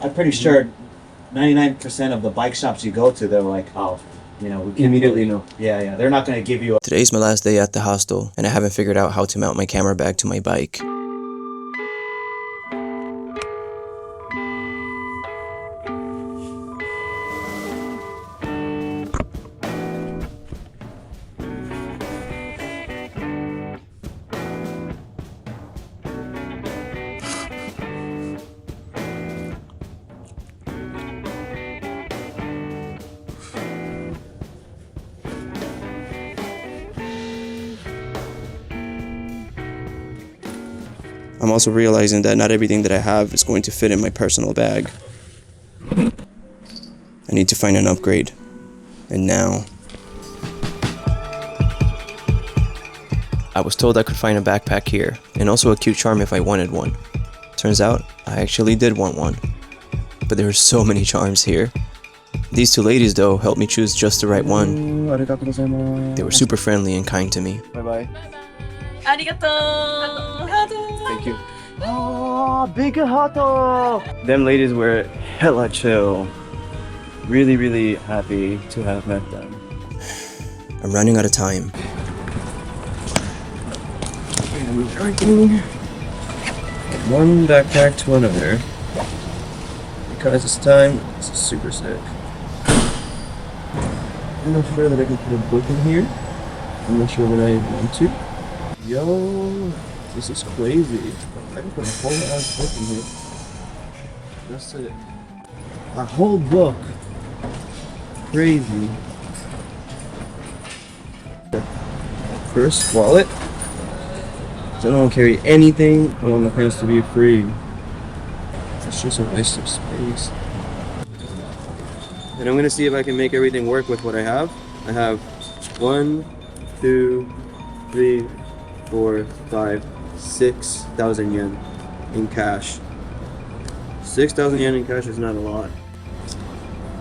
I'm pretty sure 99% of the bike shops you go to, they're like, oh, you know, we can immediately know. Yeah, they're not going to give you a... Today's my last day at the hostel, and I haven't figured out how to mount my camera bag to my bike. I'm also realizing that not everything that I have is going to fit in my personal bag. I need to find an upgrade. And now... I was told I could find a backpack here, and also a cute charm if I wanted one. Turns out, I actually did want one. But there are so many charms here. These two ladies, though, helped me choose just the right one. They were super friendly and kind to me. Bye-bye. Arigato! Thank you. Oh, big hato! Them ladies were hella chill. Really, really happy to have met them. I'm running out of time. One backpack to another. Because this time, this is super sick. I'm not sure that I can put a book in here. I'm not sure that I want to. Yo, this is crazy. I can put a whole ass book in here. That's it. A whole book. Crazy. First wallet. So I don't carry anything. I want my pants to be free. It's just a waste of space. And I'm gonna see if I can make everything work with what I have. I have 1, 2, 3, 4, 5, 6,000 yen in cash. 6,000 yen in cash is not a lot.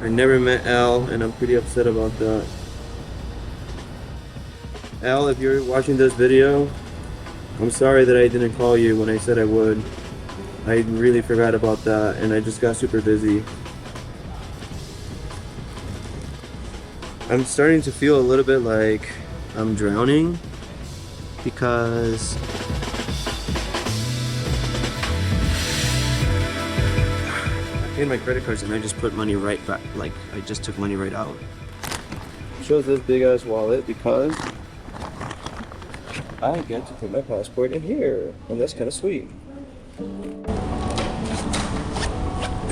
I never met Al, and I'm pretty upset about that. Al, if you're watching this video, I'm sorry that I didn't call you when I said I would. I really forgot about that, and I just got super busy. I'm starting to feel a little bit like I'm drowning because I paid my credit cards and I just put money right back, like I just took money right out. Chose this big ass wallet because I get to put my passport in here, and that's kind of sweet. And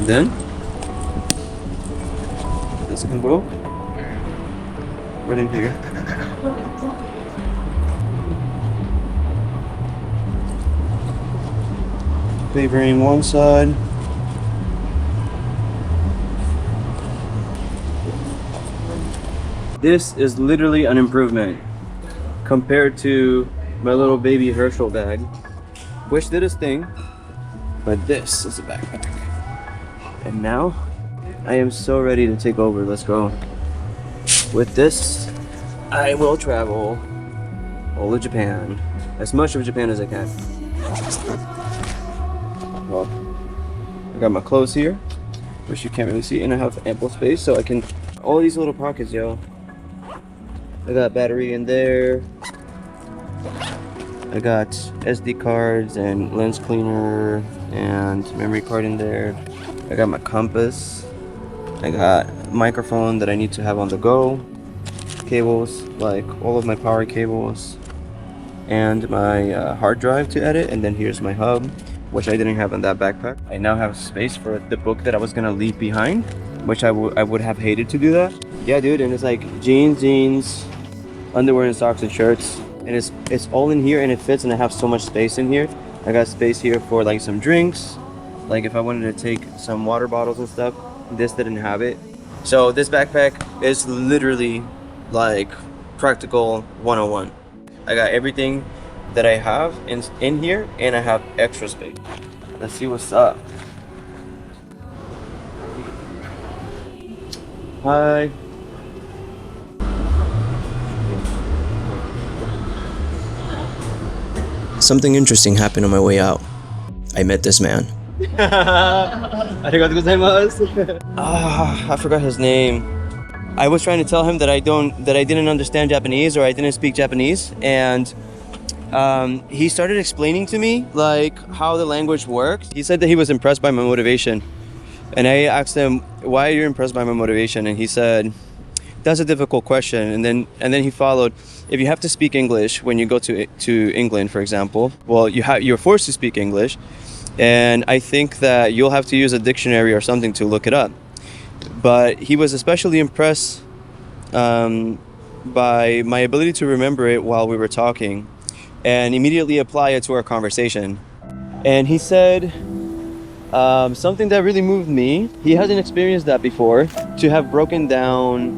then this can go right in here. Favoring one side. This is literally an improvement compared to my little baby Herschel bag, which did its thing, but this is a backpack. And now I am so ready to take over. Let's go. With this, I will travel all of Japan, as much of Japan as I can. Well, I got my clothes here, which you can't really see, and I have ample space, so I can, all these little pockets, yo. I got battery in there. I got SD cards and lens cleaner and memory card in there. I got my compass. I got a microphone that I need to have on the go. Cables, like all of my power cables. And my hard drive to edit. And then here's my hub, which I didn't have in that backpack. I now have space for the book that I was gonna leave behind, which I would have hated to do that. Yeah, dude, and it's like jeans, underwear and socks and shirts. And it's all in here and it fits, and I have so much space in here. I got space here for like some drinks, like if I wanted to take some water bottles and stuff. This didn't have it. So this backpack is literally like practical 101. I got everything that I have in here, and I have extra space. Let's see what's up. Hi. Something interesting happened on my way out. I met this man. Arigatou gozaimasu. I forgot his name. I was trying to tell him that I didn't understand Japanese or I didn't speak Japanese, and he started explaining to me like how the language works. He said that he was impressed by my motivation, and I asked him, "Why are you impressed by my motivation?" And he said, "That's a difficult question." And then he followed, "If you have to speak English when you go to England, for example, well, you're forced to speak English, and I think that you'll have to use a dictionary or something to look it up." But he was especially impressed by my ability to remember it while we were talking and immediately apply it to our conversation. And he said something that really moved me. He hasn't experienced that before, to have broken down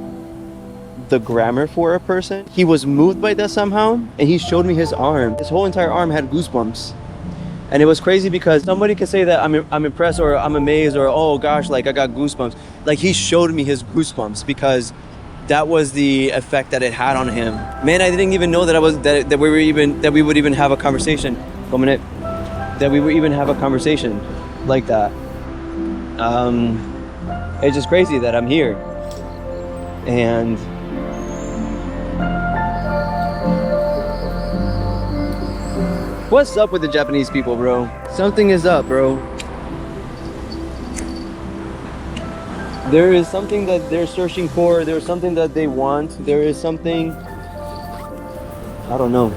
the grammar for a person. He was moved by that somehow, and he showed me his arm. His whole entire arm had goosebumps. And it was crazy because somebody could say that I'm impressed or I'm amazed or, oh gosh, like I got goosebumps. Like he showed me his goosebumps because that was the effect that it had on him. Man, I didn't even know that we would even have a conversation. That we would even have a conversation like that. It's just crazy that I'm here. And what's up with the Japanese people, bro? Something is up, bro. There is something that they're searching for. There's something that they want. There is something, I don't know.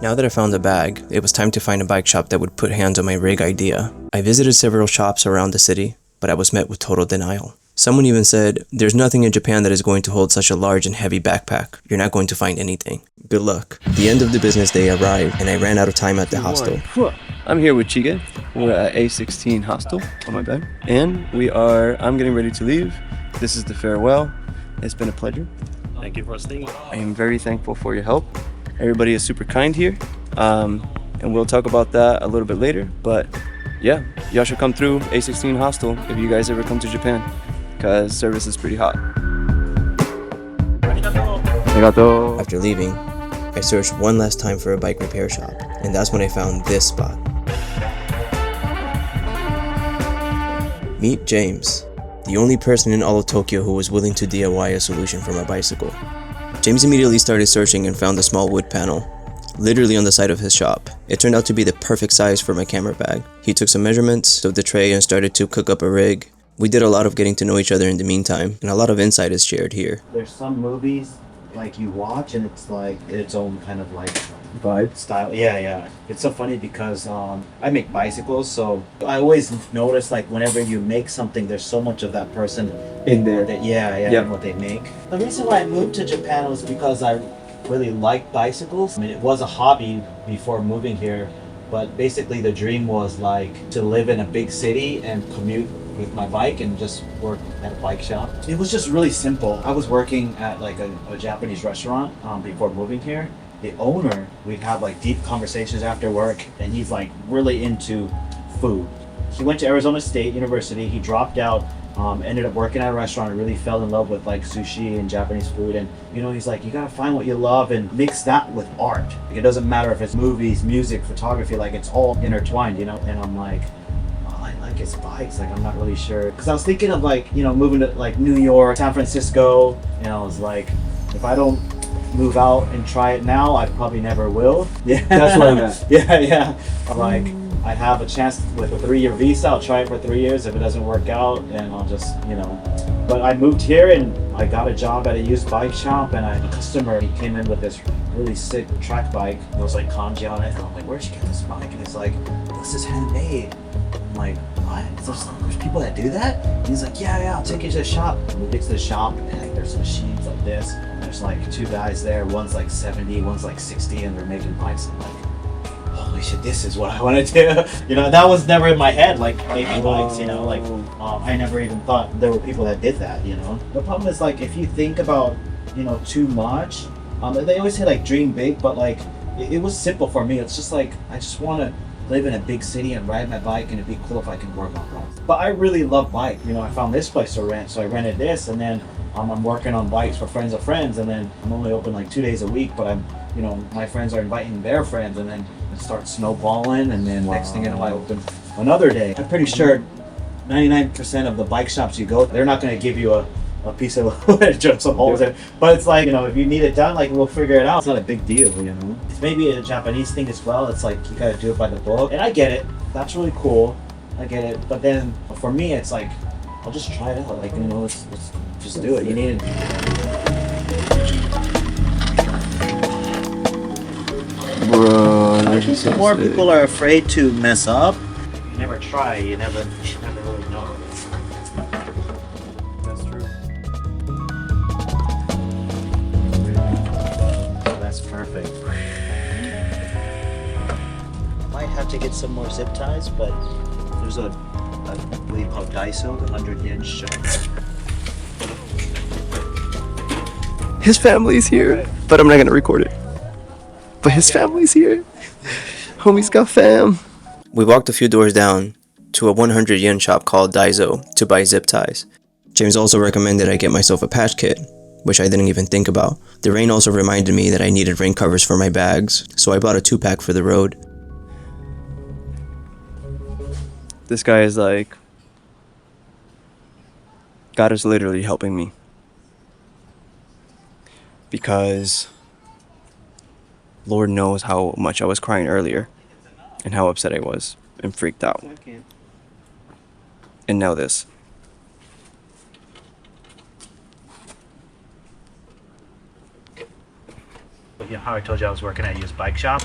Now that I found the bag, it was time to find a bike shop that would put hands on my rig idea. I visited several shops around the city, but I was met with total denial. Someone even said, "There's nothing in Japan that is going to hold such a large and heavy backpack. You're not going to find anything. Good luck." The end of the business day arrived, and I ran out of time at the hostel. I'm here with Chige. We're at A16 Hostel on my bed. And I'm getting ready to leave. This is the farewell. It's been a pleasure. Thank you for staying. I am very thankful for your help. Everybody is super kind here. And we'll talk about that a little bit later. But yeah, y'all should come through A16 Hostel if you guys ever come to Japan, because service is pretty hot. Arigato. After leaving, I searched one last time for a bike repair shop, and that's when I found this spot. Meet James, the only person in all of Tokyo who was willing to DIY a solution for my bicycle. James immediately started searching and found a small wood panel, literally on the side of his shop. It turned out to be the perfect size for my camera bag. He took some measurements of the tray and started to cook up a rig. We did a lot of getting to know each other in the meantime, and a lot of insight is shared here. There's some movies like you watch and it's like its own kind of like Vibe. style. Yeah. It's so funny because I make bicycles, so I always notice like whenever you make something, there's so much of that person In there. that Yep. in what they make. The reason why I moved to Japan was because I really like bicycles. I mean, it was a hobby before moving here, but basically the dream was like to live in a big city and commute with my bike and just work at a bike shop. It was just really simple. I was working at like a Japanese restaurant before moving here. The owner, we'd have like deep conversations after work, and he's like really into food. He went to Arizona State University. He dropped out, ended up working at a restaurant and really fell in love with like sushi and Japanese food. And you know, he's like, you gotta find what you love and mix that with art. It doesn't matter if it's movies, music, photography, like it's all intertwined, you know? And I'm like, his bikes, like I'm not really sure, because I was thinking of like, you know, moving to like New York, San Francisco, and I was like, if I don't move out and try it now, I probably never will. Yeah, That's what I'm at. yeah. I'm like, I have a chance with a 3-year visa. I'll try it for 3 years. If it doesn't work out, then I'll just, you know. But I moved here and I got a job at a used bike shop, and a customer, he came in with this really sick track bike. It was like kanji on it, and I'm like, where'd you get this bike? And he's like, this is handmade. I'm like, what? There's people that do that? And he's like, yeah, I'll take you to the shop. And we get to the shop, and like, there's machines like this. And there's like 2 guys there. One's like 70, one's like 60, and they're making bikes. I'm like, holy shit, this is what I want to do. You know, that was never in my head, like making bikes, you know, like I never even thought there were people that did that, you know. The problem is like, if you think about, you know, too much, they always say like dream big, but like it was simple for me. It's just like, I just want to live in a big city and ride my bike, and it'd be cool if I could work on bikes. But I really love bike. You know, I found this place to rent, so I rented this, and then I'm working on bikes for friends of friends, and then I'm only open like 2 days a week, but my friends are inviting their friends, and then it starts snowballing, and then next thing you know, I open another day. I'm pretty sure 99% of the bike shops you go, they're not going to give you a piece of wood, just some holes in it. But it's like, if you need it done, like, we'll figure it out. It's not a big deal, It's maybe a Japanese thing as well. It's like, you got to do it by the book. And I get it. That's really cool. I get it. But then for me, it's like, I'll just try it out. Like, let's just do it. You need it. Bro, I think so more sick. people are afraid to mess up. You never try. You never really know. That's true. That's perfect. Might have to get some more zip ties, but there's I believe called Daiso, the 100 yen shop. His family's here, but I'm not gonna record it. But his family's here. Homie's got fam. We walked a few doors down to a 100 yen shop called Daiso to buy zip ties. James also recommended I get myself a patch kit, which I didn't even think about. The rain also reminded me that I needed rain covers for my bags, so I bought a 2-pack for the road. This guy is like, God is literally helping me. Because Lord knows how much I was crying earlier and how upset I was and freaked out. And now this. How I told you I was working at a used bike shop.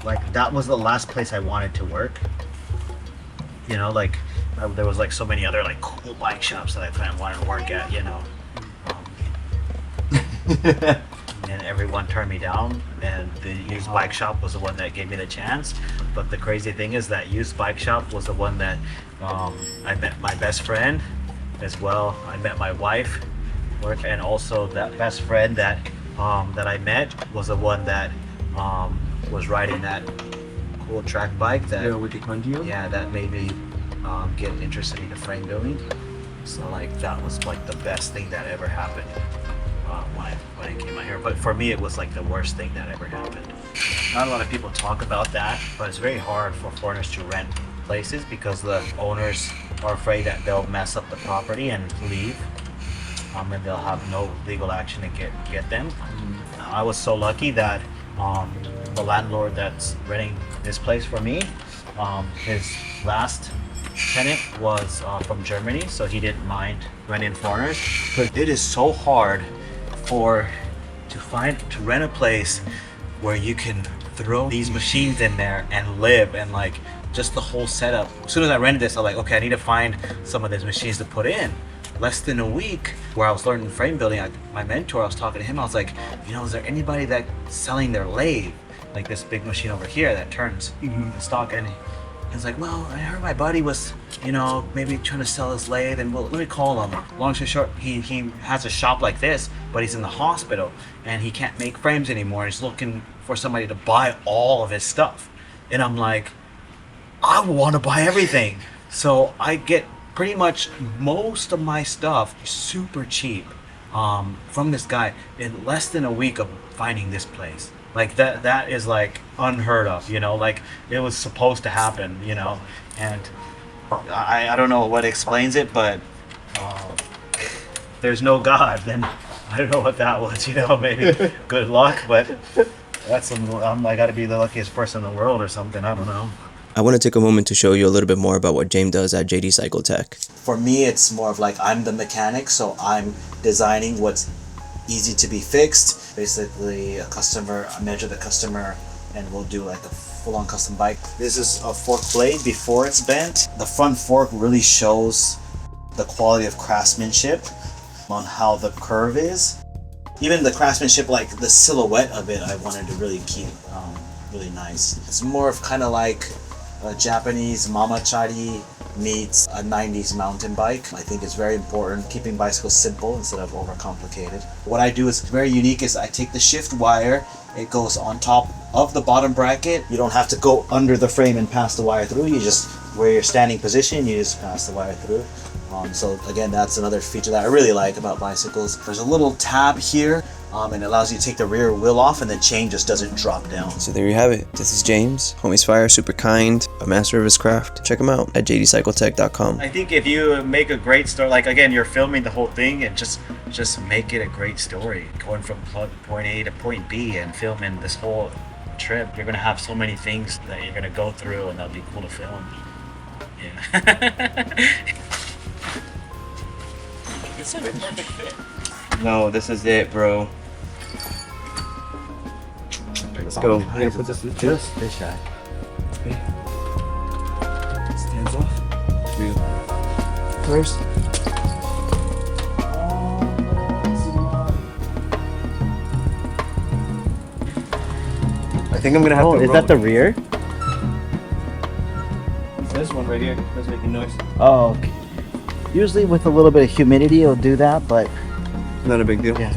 Like, that was the last place I wanted to work. There was like so many other like cool bike shops that I kind of wanted to work at, and everyone turned me down, and the used bike shop was the one that gave me the chance. But the crazy thing is that used bike shop was the one that I met my best friend as well. I met my wife, and also that best friend that I met was the one that was riding that cool track bike that with the Condio? that made me get interested in frame building. So like, that was like the best thing that ever happened when I came out here. But for me, it was like the worst thing that ever happened. Not a lot of people talk about that, but it's very hard for foreigners to rent places because the owners are afraid that they'll mess up the property and leave, and they'll have no legal action to get them. I was so lucky that the landlord that's renting this place for me, his last tenant was from Germany, so he didn't mind renting foreigners. But it is so hard to rent a place where you can throw these machines in there and live, and like just the whole setup. As soon as I rented this, I'm like, okay, I need to find some of these machines to put in. Less than a week where I was learning frame building, my mentor, I was talking to him, I was like, is there anybody that's selling their lathe, like this big machine over here that turns the stock? And he's like, well, I heard my buddy was, maybe trying to sell his lathe, and well, let me call him. Long story short, he has a shop like this, but he's in the hospital and he can't make frames anymore. He's looking for somebody to buy all of his stuff. And I'm like, I want to buy everything. So I get pretty much most of my stuff super cheap from this guy in less than a week of finding this place. Like that is like unheard of, like it was supposed to happen, and I don't know what explains it, but there's no God, then I don't know what that was, maybe good luck, but I gotta be the luckiest person in the world or something, I don't know. I want to take a moment to show you a little bit more about what James does at JD Cycle Tech. For me, it's more of like, I'm the mechanic, so I'm designing what's easy to be fixed. Basically, I measure the customer and we'll do like a full-on custom bike. This is a fork blade before it's bent. The front fork really shows the quality of craftsmanship on how the curve is. Even the craftsmanship, like the silhouette of it, I wanted to really keep really nice. It's more of kind of like a Japanese mamachari meets a 90s mountain bike. I think it's very important keeping bicycles simple instead of overcomplicated. What I do is very unique is I take the shift wire It goes on top of the bottom bracket. You don't have to go under the frame and pass the wire through. You just, where you're standing position, you just pass the wire through. So again, that's another feature that I really like about bicycles. There's a little tab here, and it allows you to take the rear wheel off, and the chain just doesn't drop down. So there you have it. This is James, homie's fire, super kind, a master of his craft. Check him out at jdcycletech.com. I think if you make a great story, like again, you're filming the whole thing, and just make it a great story. Going from point A to point B and filming this whole trip, you're gonna have so many things that you're gonna go through, and that'll be cool to film. Yeah. This is a perfect fit. No, this is it, bro. Let's go. I'm gonna put this in Just fish eye. Okay. Stands off. First. I think I'm gonna have to. Is roll that the it. rear? It's this one right here. That's making noise. Oh, okay. Usually with a little bit of humidity, it'll do that, but Not a big deal. yeah.